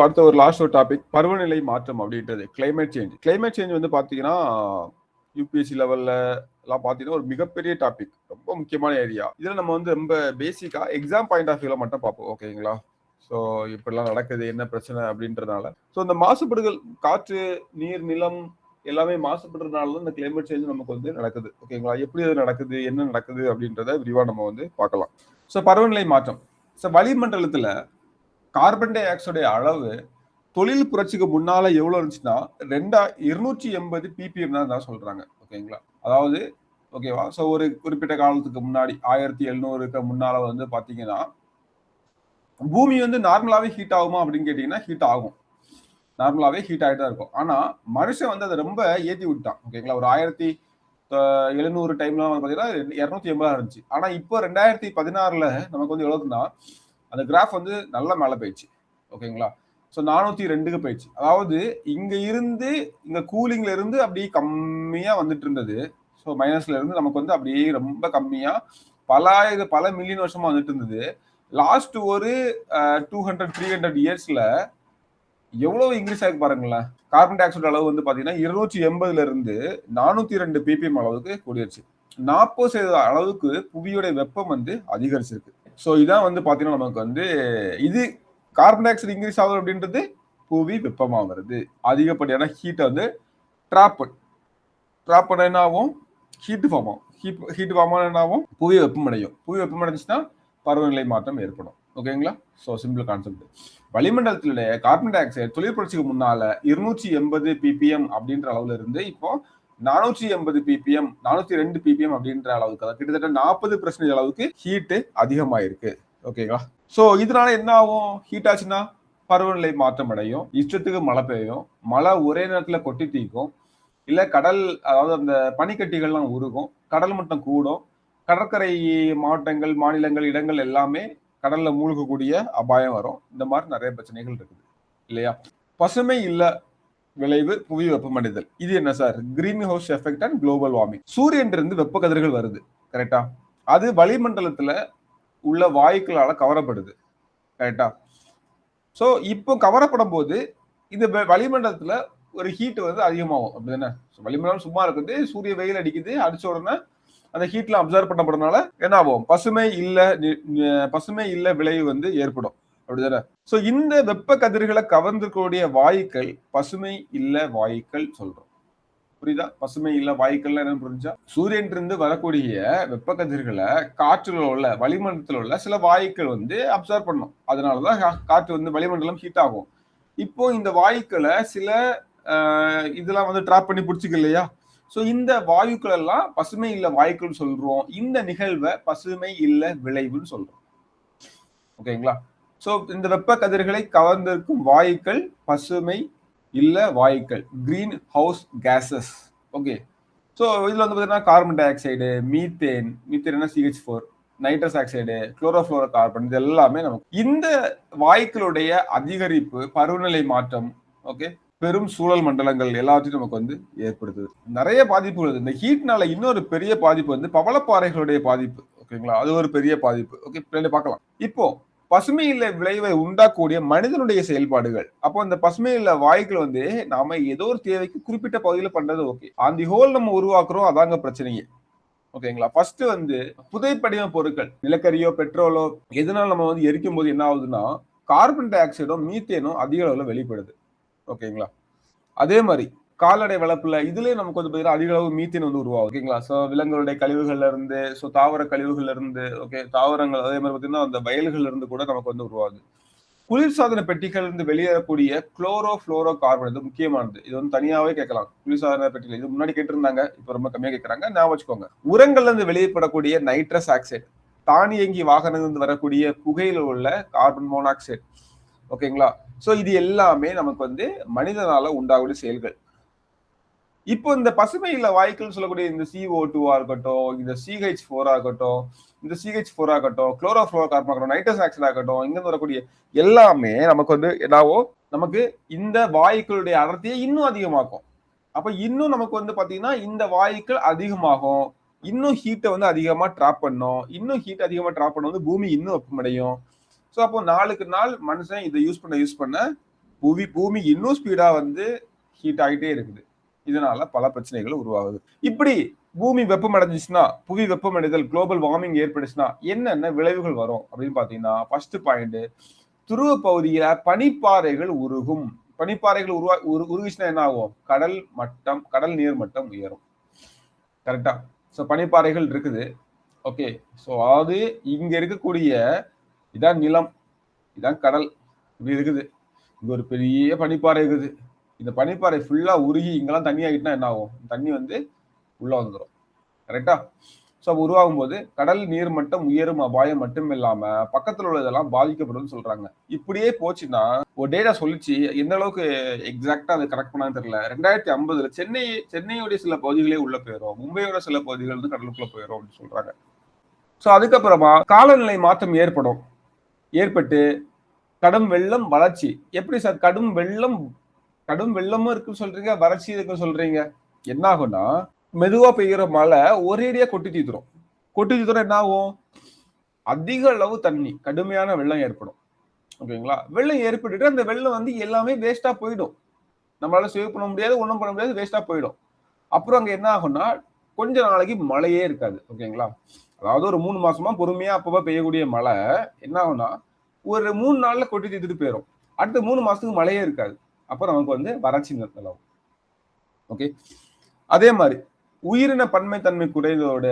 அடுத்த ஒரு லாஸ்ட் ஒரு டாபிக் பருவநிலை மாற்றம் அப்படின்றது கிளைமேட் சேஞ்ச். கிளைமேட் சேஞ்ச் வந்து பார்த்தீங்கன்னா யூபிஎஸ்சி லெவல்ல எல்லாம் பார்த்தீங்கன்னா ஒரு மிகப்பெரிய டாபிக், ரொம்ப முக்கியமான ஏரியா. இதில் நம்ம வந்து ரொம்ப பேசிக்கா எக்ஸாம் பாயிண்ட் ஆஃப் வியூல மட்டும் பார்ப்போம், ஓகேங்களா? ஸோ இப்படிலாம் நடக்குது, என்ன பிரச்சனை அப்படின்றதுனால. ஸோ இந்த மாசுபடுதல், காற்று, நீர், நிலம் எல்லாமே மாசுபடுறதுனால தான் இந்த கிளைமேட் சேஞ்ச் நமக்கு வந்து நடக்குது, ஓகேங்களா? எப்படி அது நடக்குது, என்ன நடக்குது அப்படின்றத விரிவாக நம்ம வந்து பார்க்கலாம். ஸோ பருவநிலை மாற்றம். ஸோ வளிமண்டலத்தில் கார்பன் டை ஆக்சைடு அளவு தொழில் புரட்சிக்கு முன்னால எவ்வளவு இருந்துச்சுன்னா 280 ppm தான் சொல்றாங்க, ஓகேங்களா? அதாவது ஓகேவா? ஸோ ஒரு குறிப்பிட்ட காலத்துக்கு முன்னாடி 1700க்கு முன்னால வந்து பாத்தீங்கன்னா பூமி வந்து நார்மலாவே ஹீட் ஆகுமா அப்படின்னு கேட்டீங்கன்னா ஹீட் ஆகும், நார்மலாவே ஹீட் ஆகிட்டு தான் இருக்கும். ஆனா மனுஷன் வந்து அதை ரொம்ப ஏற்றி விட்டான், ஓகேங்களா? ஒரு 1700 டைம்லாம் வந்து பாத்தீங்கன்னா 280 இருந்துச்சு. ஆனா இப்போ 2016ல நமக்கு வந்து எவ்வளவுன்னா அந்த கிராஃப் வந்து நல்லா மேலே போயிடுச்சு, ஓகேங்களா? ஸோ 402க்கு போயிடுச்சு. அதாவது இங்க இருந்து இங்க கூலிங்ல இருந்து அப்படியே கம்மியா வந்துட்டு இருந்தது. ஸோ மைனஸ்ல இருந்து நமக்கு வந்து அப்படியே ரொம்ப கம்மியா பல மில்லியன் வருஷமா வந்துட்டு இருந்தது. லாஸ்ட் ஒரு 200-300 இயர்ஸ்ல எவ்வளவு இன்க்ரீஸ் ஆகி பாருங்களேன். கார்பன் டை ஆக்சைடு அளவு வந்து பாத்தீங்கன்னா 280ல இருந்து 402 ppm அளவுக்கு கூடிருச்சு. 40% அளவுக்கு புவியோட வெப்பம் வந்து அதிகரிச்சிருக்கு. ஸோ இதான் வந்து பாத்தீங்கன்னா நமக்கு வந்து இது கார்பன் டை ஆக்சைடு இன்க்ரீஸ் ஆகுது அப்படின்றது புவி வெப்பமாகிறது. அதிகப்படியான ஹீட்டை வந்து ட்ராப் பண்ண என்ன ஆகும், ஹீட் ஃபார்ம் ஆகும். ஹீட் ஃபார்ம் ஆன என்ன ஆகும், புவி வெப்பமடையும். புவி வெப்பமடைஞ்சுன்னா பருவநிலை மாற்றம் ஏற்படும், ஓகேங்களா? So simple concept. வளிமண்டலத்திலுடைய கார்பன் டை ஆக்சைடு தொழில் புரட்சிக்கு முன்னால 280 ppm அப்படின்ற அளவுல இருந்து இப்போ 480 ppm 402 ppm அப்படின்ற அளவுக்கு, கிட்டத்தட்ட 40% அளவுக்கு ஹீட் அதிகமாயிருக்கு, ஓகேங்களா? ஸோ இதனால என்ன ஆகும், ஹீட் ஆச்சுன்னா பருவநிலை மாற்றம் அடையும், இஷ்டத்துக்கு மழை பெய்யும், மழை ஒரே நேரத்துல கொட்டி தீக்கும், இல்ல கடல், அதாவது அந்த பனிக்கட்டிகள்லாம் உருகும், கடல் மட்டம் கூடும், கடற்கரை மாவட்டங்கள், மாநிலங்கள், இடங்கள் எல்லாமே கடல்ல மூழ்கக்கூடிய அபாயம் வரும். இந்த மாதிரி நிறைய பிரச்சனைகள் இருக்குது இல்லையா? பசுமை இல்ல விளைவு புவி வெப்பமடைதல். இது என்ன sir? Green house effect and global warming. சூரியன் இருந்து வெப்ப கதிர்கள் வருது, கரெக்டா? அது வளிமண்டலத்துல உள்ள வாயுக்களால கவரப்படுது, கரெக்டா? ஸோ இப்போ கவரப்படும் போது இந்த வளிமண்டலத்துல ஒரு ஹீட் வந்து அதிகமாகும், அப்படிதானே? வளிமண்டலம் சும்மா இருக்குது, சூரிய வெயில் அடிக்குது, அடிச்ச உடனே அந்த ஹீட்ல அப்சர்வ் பண்ணப்படுறதுனால என்ன ஆகும், பசுமை இல்ல விளைவு வந்து ஏற்படும், அப்படிதானே? ஸோ இந்த வெப்ப கதிர்களை கவர்ந்திருக்கக்கூடிய வாயுக்கள் பசுமை இல்ல வாயுக்கள் சொல்றோம், புரியுதா? பசுமை இல்ல வாயுக்கள் என்னன்னு புரிஞ்சா, சூரியன் இருந்து வரக்கூடிய வெப்ப கதிர்களை காற்றுல உள்ள வளிமண்டலத்தில் உள்ள சில வாயுக்கள் வந்து அப்சர்வ் பண்ணும். அதனாலதான் காற்று வந்து வளிமண்டலம் ஹீட் ஆகும். இப்போ இந்த வாயுக்களை சில இதெல்லாம் வந்து ட்ராப் பண்ணி பிடிச்சிக்க இல்லையா? ஸோ இந்த வாயுக்கள் எல்லாம் பசுமை இல்ல வாயுக்கள் சொல்றோம். இந்த நிகழ்வை பசுமை இல்ல விளைவுன்னு சொல்றோம், ஓகேங்களா? ஸோ இந்த வெப்ப கதிர்களை கவர்ந்திருக்கும் வாயுக்கள் பசுமை இல்ல வாயுக்கள், green house cases, okay? So இதுல வந்து பார்த்தீங்கன்னா carbon di oxide, methane CH4, nitrous oxide, chlorofluoro carbon, இது எல்லாமே நமக்கு இந்த வாயுக்களுடைய அதிகரிப்பு பருவநிலை மாற்றம், ஓகே, பெரும் சூழல் மண்டலங்கள் எல்லாத்தையும் நமக்கு வந்து ஏற்படுத்துது. நிறைய பாதிப்புகள். இந்த ஹீட்னால இன்னொரு பெரிய பாதிப்பு வந்து பவளப்பாறைகளுடைய பாதிப்பு, ஓகேங்களா? அது ஒரு பெரிய பாதிப்பு, ஓகே, பார்க்கலாம். இப்போ பசுமை இல்ல விளைவை உண்டாக்கக்கூடிய மனிதனுடைய செயல்பாடுகள். அப்போ இந்த பசுமை இல்ல வாயுக்கள் வந்து நாம ஏதோ ஒரு தேவைக்கு குறிப்பிட்ட பகுதியில் பண்றது ஓகே, அந்த ஹோல் நம்ம உருவாக்குறோம், அதாங்க பிரச்சனையே, ஓகேங்களா? ஃபர்ஸ்ட் வந்து புதைப்படிம பொருட்கள், நிலக்கரியோ பெட்ரோலோ எதனால நம்ம வந்து எரிக்கும் போது என்ன ஆகுதுன்னா கார்பன் டை ஆக்சைடும் மீத்தேனும் அதிக அளவுல வெளிப்படுது, ஓகேங்களா? அதே மாதிரி கால்நடை வளர்ப்புல இதுலயே நமக்கு வந்து பார்த்தீங்கன்னா அதிக அளவு மீத்தேன் வந்து உருவாகும், ஓகேங்களா? ஸோ விலங்குகளுடைய கழிவுகள்ல இருந்து, ஸோ தாவர கழிவுகள்ல இருந்து, ஓகே, தாவரங்கள், அதே மாதிரி பார்த்தீங்கன்னா அந்த வயல்கள்ல இருந்து கூட நமக்கு வந்து உருவாகுது. குளிர்சாதன பெட்டிகள் இருந்து வெளியேறக்கூடிய குளோரோஃப்ளோரோ கார்பன் இது முக்கியமானது. இது வந்து தனியாவே கேட்கலாம். குளிர்சாதன பெட்டிகள் இது முன்னாடி கேட்டிருந்தாங்க, இப்போ ரொம்ப கம்மியா கேட்கறாங்க, ஞாபகம் வச்சுக்கோங்க. உரங்கள்ல இருந்து வெளியேறப்படக்கூடிய நைட்ரஸ் ஆக்சைடு, தானியங்கி வாகனங்கள் இருந்து வரக்கூடிய புகையில உள்ள கார்பன் மோனாக்சைடு, ஓகேங்களா? ஸோ இது எல்லாமே நமக்கு வந்து மனிதனால உண்டாகக்கூடிய செயல்கள். இப்போ இந்த பசுமை இல்ல வாயுக்கள் சொல்லக்கூடிய இந்த CO2 இருக்கட்டும், இந்த CH4 ஆகட்டும், குளோரோஃப்ளோரோ கார்பன் ஆகட்டும், நைட்ரஸ் ஆக்சைடு ஆகட்டும், இங்க வரக்கூடிய எல்லாமே நமக்கு வந்து என்னவோ நமக்கு இந்த வாயுக்களுடைய அடர்த்தியை இன்னும் அதிகமாக்கும். அப்ப இன்னும் நமக்கு வந்து பாத்தீங்கன்னா இந்த வாயுக்கள் அதிகமாகும், இன்னும் ஹீட்டை வந்து அதிகமா ட்ராப் பண்ணும், இன்னும் ஹீட் அதிகமா ட்ராப் பண்ண வந்து பூமி இன்னும் வெப்பமடையும். ஸோ அப்போ நாளுக்கு நாள் மனுஷன் இதை யூஸ் பண்ண பூமி இன்னும் ஸ்பீடா வந்து ஹீட் ஆகிட்டே இருக்குது. இதனால பல பிரச்சனைகள் உருவாகுது. இப்படி பூமி வெப்பமடைஞ்சிச்சுன்னா, புவி வெப்பமடைதல், குளோபல் வார்மிங் ஏற்பட்டுச்சுன்னா என்னென்ன விளைவுகள் வரும் அப்படின்னு பாத்தீங்கன்னா, ஃபர்ஸ்ட் பாயிண்ட், துருவ பகுதியில பனிப்பாறைகள் உருகும். பனிப்பாறைகள் உருகுச்சுன்னா என்ன ஆகும்? கடல் நீர் மட்டம் உயரும். கரெக்டா? ஸோ பனிப்பாறைகள் இருக்குது. ஓகே, ஸோ அதாவது இங்க இருக்கக்கூடிய இதான் நிலம், இதான் கடல், இப்படி இருக்குது. இங்க ஒரு பெரிய பனிப்பாறை இருக்குது. இந்த பனிப்பாறை ஃபுல்லா உருகி இங்கெல்லாம் தண்ணி ஆகிட்டுனா என்ன ஆகும்? தண்ணி வந்து உள்ள வந்துடும். கரெக்டா? ஸோ உருவாகும் போது கடல் நீர் மட்டம் உயரும் அபாயம் மட்டும் இல்லாம பக்கத்துல உள்ளதெல்லாம் பாதிக்கப்படும் சொல்றாங்க. இப்படியே போச்சுன்னா ஒரு டேட்டா சொல்லிச்சு, எந்த அளவுக்கு எக்ஸாக்டா அதை கரெக்ட் பண்ணான்னு தெரியல. 2050 சென்னையுடைய சில பகுதிகளே உள்ள போயிடும், மும்பையோட சில பகுதிகள் வந்து கடலுக்குள்ள போயிடும் அப்படின்னு சொல்றாங்க. ஸோ அதுக்கப்புறமா காலநிலை மாற்றம் ஏற்பட்டு கடும் வெள்ளம், வறட்சி. எப்படி சார் கடும் வெள்ளமும் இருக்குன்னு சொல்றீங்க, வறட்சி இருக்குன்னு சொல்றீங்க? என்ன ஆகும்னா, மெதுவா பெய்கிற மழை ஒரேடியா கொட்டி தீத்துரும். என்ன ஆகும்? அதிக அளவு தண்ணி, கடுமையான வெள்ளம் ஏற்படும். ஓகேங்களா? வெள்ளம் ஏற்பட்டுட்டு அந்த வெள்ளம் வந்து எல்லாமே வேஸ்டா போயிடும். நம்மளால சேவ் பண்ண முடியாது, ஒன்றும் பண்ண முடியாது, வேஸ்டா போயிடும். அப்புறம் அங்க என்ன ஆகும்னா, கொஞ்ச நாளைக்கு மழையே இருக்காது. ஓகேங்களா? அதாவது ஒரு 3 மாசமா பொறுமையா அப்பப்ப பெய்யக்கூடிய மழை என்ன ஆகும்னா, ஒரு 3 நாள்ல கொட்டி தீர்த்துட்டு போயிடும். அடுத்த 3 மாசத்துக்கு மழையே இருக்காது. அப்ப நமக்கு வந்து வறட்சி நிலவும். ஓகே, அதே மாதிரி உயிரின பன்மைத்தன்மை குறைந்ததோட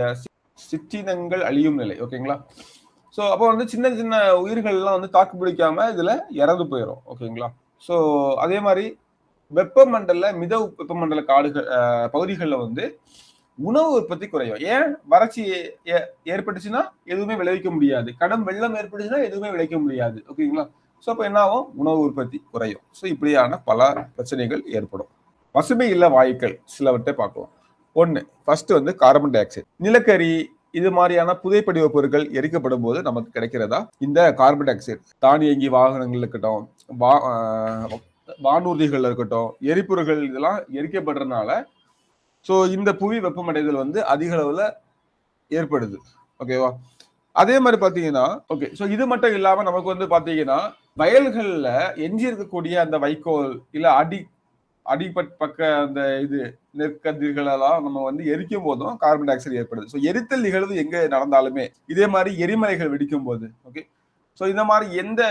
சிற்றினங்கள் அழியும் நிலை. ஓகேங்களா? ஸோ அப்போ வந்து சின்ன சின்ன உயிர்கள்லாம் வந்து தாக்கு பிடிக்காம இதுல இறந்து போயிடும். ஓகேங்களா? ஸோ அதே மாதிரி மித வெப்பமண்டல காடுகள் பகுதிகளில் வந்து உணவு உற்பத்தி குறையும். ஏன்? வறட்சி ஏற்பட்டுச்சுன்னா எதுவுமே விளைவிக்க முடியாது, கடும் வெள்ளம் ஏற்பட்டுச்சுன்னா எதுவுமே விளைவிக்க முடியாது. ஓகேங்களா? ஸோ அப்போ என்ன ஆகும்? உணவு உற்பத்தி குறையும். ஸோ இப்படியான பல பிரச்சனைகள் ஏற்படும். பசுமை இல்ல வாயுக்கள் சிலவற்றை பார்க்கலாம். ஒண்ணு, ஃபர்ஸ்ட் வந்து கார்பன் டை ஆக்சைடு. நிலக்கரி இது மாதிரியான புதைப்படிவ பொருட்கள் எரிக்கப்படும் போது நமக்கு கிடைக்கிறதா இந்த கார்பன் டை ஆக்சைடு. தானியங்கி வாகனங்கள் இருக்கட்டும், வானூர்திகள் இருக்கட்டும், எரிபொருள்கள் இதெல்லாம் எரிக்கப்படுறதுனால ஸோ இந்த புவி வெப்பமடைதல் வந்து அதிக அளவுல ஏற்படுது. ஓகேவா? அதே மாதிரி பாத்தீங்கன்னா, ஓகே, ஸோ இது மட்டும் இல்லாம நமக்கு வந்து பாத்தீங்கன்னா வயல்கள்ல எஞ்சி இருக்கக்கூடிய அந்த வைக்கோல் இல்ல அடிப்பக்க அந்த இது நெற்கதிர்கள் எல்லாம் நம்ம வந்து எரிக்கும் போதும் கார்பன் டை ஆக்சைடு ஏற்படுது. ஸோ எரித்தல் நிகழ்வு எங்க நடந்தாலுமே, இதே மாதிரி எரிமலைகள் வெடிக்கும் போது, ஓகே, ஸோ இந்த மாதிரி எந்த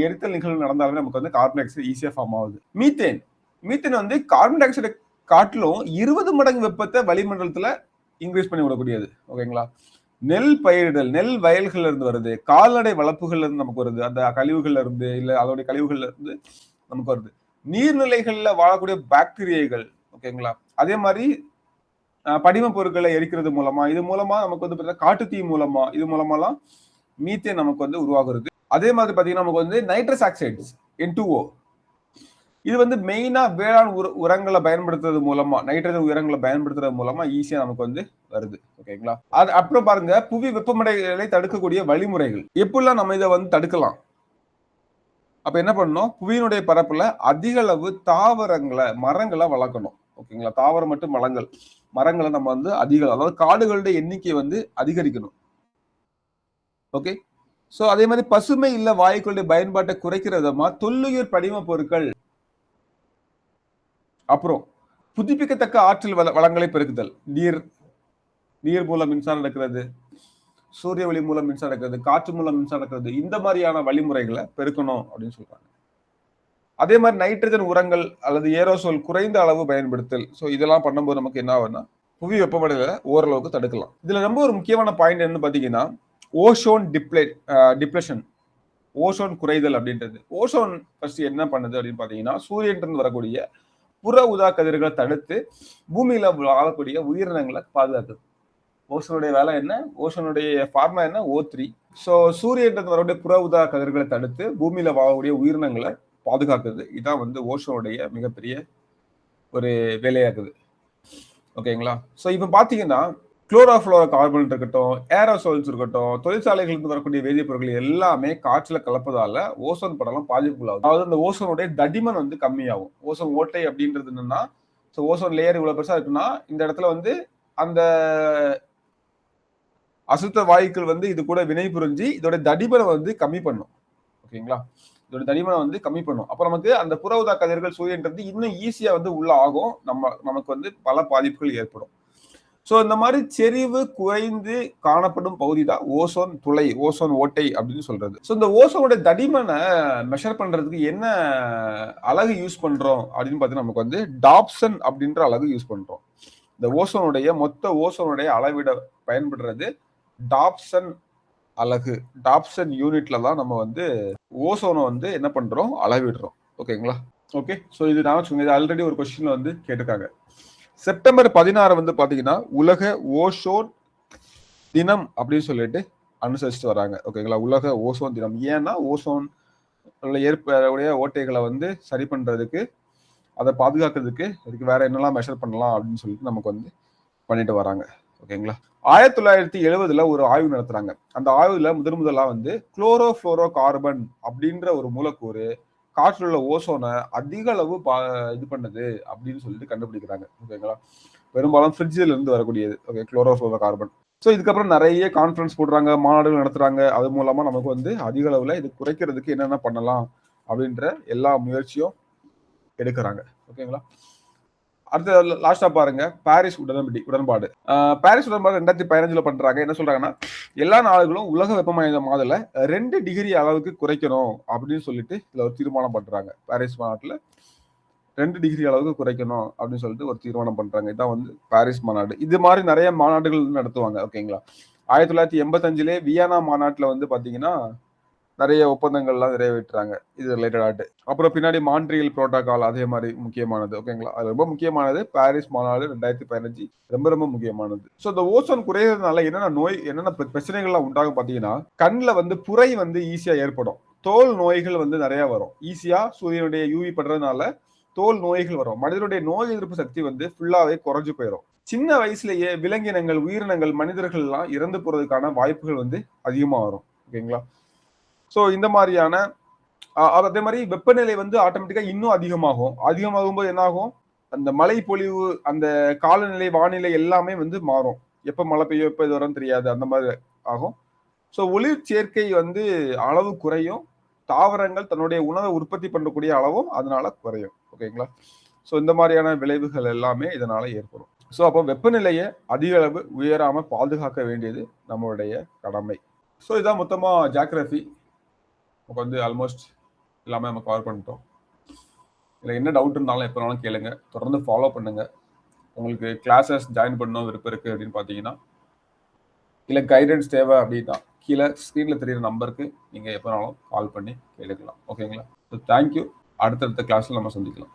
எரித்தல் நிகழ்வு நடந்தாலுமே நமக்கு வந்து கார்பன் டை ஆக்சைடு ஈஸியா ஃபார்ம் ஆகுது. மீத்தேன் வந்து கார்பன் டை ஆக்சைடு காட்டிலும் 20 மடங்கு வெப்பத்தை வளிமண்டலத்துல இன்க்ரீஸ் பண்ணி விடக்கூடியது. ஓகேங்களா? நெல் பயிரிடல், நெல் வயல்கள்ல இருந்து வருது, கால்நடை வளர்ப்புகள்ல இருந்து நமக்கு வருது, அந்த கழிவுகள்ல இருந்து இல்ல அதோடைய கழிவுகள்ல இருந்து நமக்கு வருது. நீர்நிலைகள்ல வாழக்கூடிய பாக்டீரியாக்கள். ஓகேங்களா? அதே மாதிரி படிம பொருட்களை எரிக்கிறது மூலமா, இது மூலமா நமக்கு வந்து காட்டு தீ மூலமா, இது மூலமாலாம் மீத்தேன் நமக்கு வந்து உருவாகுறது. அதே மாதிரி பாத்தீங்கன்னா நமக்கு வந்து நைட்ரஸ் ஆக்சைட்ஸ், N2O, இது வந்து மெயினா வேளாண் உரங்களை பயன்படுத்துறது மூலமா, நைட்ரஜன் உரங்களை பயன்படுத்துறது மூலமா ஈஸியா நமக்கு வந்து வருது. ஓகேங்களா? அது அப்புறம் பாருங்க, புவி வெப்பமடைதலை தடுக்கக்கூடிய வழிமுறைகள். எப்படிலாம் நம்ம இதை வந்து தடுக்கலாம்? அப்ப என்ன பண்ணணும்? புவியினுடைய பரப்புல அதிக அளவு மரங்களை வளர்க்கணும். ஓகேங்களா? தாவரம் மட்டும் மரங்களை நம்ம வந்து அதாவது காடுகளுடைய எண்ணிக்கை வந்து அதிகரிக்கணும். ஓகே, சோ அதே மாதிரி பசுமை இல்ல வாயுக்களுடைய பயன்பாட்டை குறைக்கிற விதமா தொல்லுயிர் படிம பொருட்கள், அப்புறம் புதுப்பிக்கத்தக்க ஆற்றல் வளங்களை பெருக்குதல், நீர் மூலம் மின்சாரம் எடுக்கிறது, சூரிய ஒளி மூலம் மின்சாரம் எடுக்கிறது, காற்று மூலம் மின்சாரம் எடுக்கிறது, இந்த மாதிரியான வழிமுறைகளை பெருக்கணும் அப்படின்னு சொல்றாங்க. அதே மாதிரி நைட்ரஜன் உரங்கள் அல்லது ஏரோசோல் குறைந்த அளவு பயன்படுத்தல். ஸோ இதெல்லாம் பண்ணும்போது நமக்கு என்ன ஆகும்னா புவி வெப்பமடைதலை ஓரளவுக்கு தடுக்கலாம். இதுல ரொம்ப ஒரு முக்கியமான பாயிண்ட் என்னன்னு பாத்தீங்கன்னா ஓசோன் டிப்ளஷன், ஓசோன் குறைதல் அப்படின்றது. ஓசோன் ஃபர்ஸ்ட் என்ன பண்ணுது அப்படின்னு பாத்தீங்கன்னா சூரியன் வரக்கூடிய புற ஊதா கதிர்களை தடுத்து பூமியில வாழக்கூடிய உயிரினங்களை பாதுகாக்குது. ஓசோனுடைய வேலை என்ன? ஓசோனுடைய ஃபார்முலா என்ன? O3. ஸோ சூரியன் வரக்கூடிய புற ஊதா கதிர்களை தடுத்து பூமியில வாழக்கூடிய உயிரினங்களை பாதுகாக்குது. இதான் வந்து ஓசோனுடைய மிகப்பெரிய ஒரு வேலையாகுது. ஓகேங்களா? ஸோ இப்போ பாத்தீங்கன்னா குளோரோஃப்ளோரோ கார்பன் இருக்கட்டும், ஏரோசோல்ஸ் இருக்கட்டும், தொழிற்சாலைகளுக்கு வரக்கூடிய வேதிப்பொருட்கள் எல்லாமே காற்றுல கலப்பதால ஓசோன் படலம் பாதிப்புக்குள்ளாகும். அதாவது அந்த ஓசோனுடைய தடிமன் வந்து கம்மியாகும். ஓசோன் ஓட்டை அப்படின்றது என்னன்னா, ஸோ ஓசோன் லேயர் இவ்வளவு பெருசா இருக்குன்னா இந்த இடத்துல வந்து அந்த அசுத்த வாயுக்கள் வந்து இது கூட வினை புரிஞ்சு இதோட தடிமனை வந்து கம்மி பண்ணும். ஓகேங்களா? இதோட தடிமனை வந்து கம்மி பண்ணும். அப்ப நமக்கு அந்த புற ஊதா கதிர்கள் சூரியன்றது இன்னும் ஈஸியா வந்து உள்ள ஆகும். நமக்கு வந்து பல பாதிப்புகள் ஏற்படும். சோ இந்த மாதிரி செறிவு குறைந்து காணப்படும் பகுதி தான் ஓசோன் துளை, ஓசோன் ஓட்டை அப்படின்னு சொல்றது. சோ இந்த ஓசோனோட தடிமனை மெஷர் பண்றதுக்கு என்ன அலகு யூஸ் பண்றோம் அப்படின்னு பார்த்தீங்கன்னா நமக்கு வந்து டாப்சன் அப்படின்ற அலகு யூஸ் பண்றோம். இந்த மொத்த ஓசோனுடைய அளவிட பயன்படுறது டாப்சன் அலகு. டாப்சன் யூனிட்ல தான் நம்ம வந்து ஓசோனை வந்து என்ன பண்றோம், அளவிடுறோம். ஓகேங்களா? ஓகே. ஸோ இது நான் வச்சுக்கோங்க, இது ஆல்ரெடி ஒரு கொஸ்டின்ல வந்து கேட்டிருக்காங்க. செப்டம்பர் 16 வந்து பாத்தீங்கன்னா உலக ஓசோன் தினம் அப்படின்னு சொல்லிட்டு அனுசரிச்சுட்டு வராங்க. ஓகேங்களா? உலக ஓசோன் தினம். ஏன்னா ஓசோன் ஏற்படக்கூடிய ஓட்டைகளை வந்து சரி பண்றதுக்கு, அதை பாதுகாக்கிறதுக்கு இதுக்கு வேற என்னெல்லாம் மெஷர் பண்ணலாம் அப்படின்னு சொல்லிட்டு நமக்கு வந்து பண்ணிட்டு வராங்க. ஓகேங்களா? 1970 ஒரு ஆய்வு நடத்துறாங்க. அந்த ஆய்வுல முதலா வந்து குளோரோஃபுளோரோ கார்பன் அப்படின்ற ஒரு மூலக்கூறு காற்றில் உள்ள ஓசோனை அதிக அளவு இது பண்ணுது அப்படின்னு சொல்லிட்டு கண்டுபிடிக்கிறாங்க. ஓகேங்களா? பெரும்பாலும் ஃப்ரிட்ஜில் இருந்து வரக்கூடியது. Okay, chlorofluoro carbon. ஸோ இதுக்கப்புறம் நிறைய கான்ஃபரன்ஸ் போடுறாங்க, மாநாடுகள் நடத்துறாங்க. அது மூலமா நமக்கு வந்து அதிக அளவுல இது குறைக்கிறதுக்கு என்னென்ன பண்ணலாம் அப்படின்ற எல்லா முயற்சியும் எடுக்கிறாங்க. ஓகேங்களா? அடுத்த லாஸ்டா பாருங்க, பாரிஸ் உடன்பாடு. பாரிஸ் உடன்பாடு 2015 பண்றாங்க. என்ன சொல்றாங்கன்னா, எல்லா நாடுகளும் உலக வெப்பமயமாதலை 2 டிகிரி அளவுக்கு குறைக்கணும் அப்படின்னு சொல்லிட்டு இதுல ஒரு தீர்மானம் பண்றாங்க. பாரிஸ் மாநாட்டுல 2 டிகிரி அளவுக்கு குறைக்கணும் அப்படின்னு சொல்லிட்டு ஒரு தீர்மானம் பண்றாங்க. இதான் வந்து பாரிஸ் மாநாடு. இது மாதிரி நிறைய மாநாடுகள் நடத்துவாங்க. ஓகேங்களா? 1985 வியன்னா மாநாட்டுல வந்து பாத்தீங்கன்னா நிறைய ஒப்பந்தங்கள்லாம் நிறைவேற்றுறாங்க இது ரிலேட்டடாட்டு. அப்புறம் பின்னாடி மான்ட்ரியல் புரோட்டோகால் அதே மாதிரி முக்கியமானது. ஓகேங்களா? அது ரொம்ப முக்கியமானது. பாரிஸ் மாநாடு 2015 ரொம்ப ரொம்ப முக்கியமானது. ஸோ இந்த ஓசோன் குறையிறதுனால என்னென்ன பிரச்சனைகள்லாம் உண்டாகும் பார்த்தீங்கன்னா, கண்ணில் வந்து புரை வந்து ஈஸியா ஏற்படும். தோல் நோய்கள் வந்து நிறைய வரும். ஈஸியா சூரியனுடைய யூவி படுறதுனால தோல் நோய்கள் வரும். மனிதனுடைய நோய் எதிர்ப்பு சக்தி வந்து ஃபுல்லாவே குறைஞ்சு போயிடும். சின்ன வயசுலயே விலங்கினங்கள், உயிரினங்கள், மனிதர்கள் எல்லாம் இறந்து போறதுக்கான வாய்ப்புகள் வந்து அதிகமா வரும். ஓகேங்களா? ஸோ இந்த மாதிரியான அதே மாதிரி வெப்பநிலை வந்து ஆட்டோமேட்டிக்கா இன்னும் அதிகமாகும் போது என்ன ஆகும், அந்த மழை பொழிவு, அந்த காலநிலை, வானிலை எல்லாமே வந்து மாறும். எப்ப மழை பெய்யும், எப்ப இது வரும்னு தெரியாது. அந்த மாதிரி ஆகும். ஸோ ஒளிர் சேர்க்கை வந்து அளவு குறையும். தாவரங்கள் தன்னுடைய உணவை உற்பத்தி பண்ணக்கூடிய அளவும் அதனால குறையும். ஓகேங்களா? ஸோ இந்த மாதிரியான விளைவுகள் எல்லாமே இதனால ஏற்படும். ஸோ அப்போ வெப்பநிலையை அதிக அளவு உயராம பாதுகாக்க வேண்டியது நம்மளுடைய கடமை. ஸோ இதான் மொத்தமா ஜியோகிராஃபி. நமக்கு வந்து ஆல்மோஸ்ட் எல்லாமே நம்ம கவர் பண்ணிட்டோம். இதில் என்ன டவுட் இருந்தாலும் எப்போனாலும் கேளுங்க. தொடர்ந்து ஃபாலோ பண்ணுங்க. உங்களுக்கு கிளாஸஸ் ஜாயின் பண்ணணும் விருப்பம் இருக்குது அப்படின்னு பார்த்தீங்கன்னா, இல்லை கைடன்ஸ் தேவை அப்படின்னா கீழே ஸ்க்ரீனில் தெரியுற நம்பருக்கு நீங்கள் எப்போனாலும் கால் பண்ணி கேளுக்கலாம். ஓகேங்களா? So thank you. அடுத்தடுத்த கிளாஸில் நம்ம சந்திக்கலாம்.